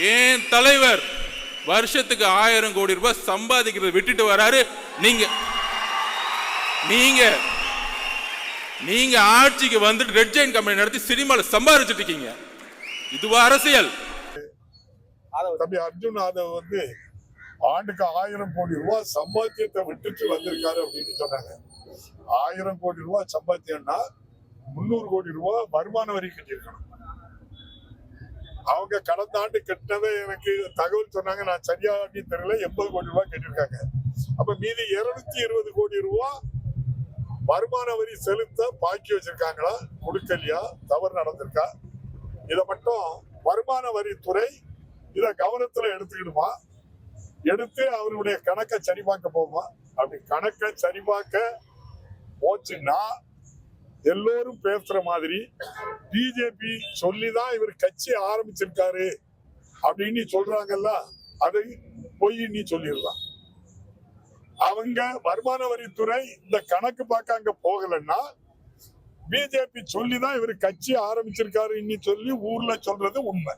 ஏன் தலைவர் வருஷத்துக்கு 1000 கோடி ரூபாய் சம்பாதிக்கிறத விட்டுட்டு வராரு. நீங்க நீங்க நீங்க ஆட்சிக்கு வந்துட்டு ரெட் ஜெயின் கம்பெனி நடத்தி சினிமால சம்பாதிச்சுட்டு இருக்கீங்க. இதுவா அரசியல்? தம்பி அர்ஜுன் யாதவ் ஆண்டுக்கு 1000 கோடி ரூபாய் சம்பாத்தியத்தை விட்டுட்டு வந்திருக்காரு அப்படின்னு சொன்னாங்க. 1000 கோடி ரூபாய் சம்பாத்தியம்னா 300 கோடி ரூபாய் வருமான வரி கட்டியிருக்கணும். அவங்க கடந்த ஆண்டு கட்டினதை எனக்கு தகவல் சொன்னாங்க, நான் சரியா தெரியல, 80 கோடி ரூபாய் கட்டியிருக்காங்க. அப்ப மீதி 220 கோடி ரூபாய் வருமான வரி செலுத்த பாக்கி வச்சிருக்காங்களா, கொடுக்கலையா, தவறு நடந்திருக்கா? இதை மட்டும் வருமான வரித்துறை இத கவனத்துல எடுத்துக்கிடுமா, எடுத்து அவருடைய கணக்கை சரிபார்க்க போகுமா? அப்படி கணக்கை சரிபார்க்க போச்சுன்னா எல்லோரும் பேசுற மாதிரி பிஜேபி சொல்லிதான் இவர் கட்சி ஆரம்பிச்சிருக்காரு அப்படின்னு சொல்றாங்கல்ல, அதை பொய் நீ சொல்லிடலாம். அவங்க வருமான வரித்துறை இந்த கணக்கு பார்க்க அங்க போகலன்னா பிஜேபி சொல்லிதான் இவர் கட்சி ஆரம்பிச்சிருக்காரு சொல்லி ஊர்ல சொல்றது உண்மை.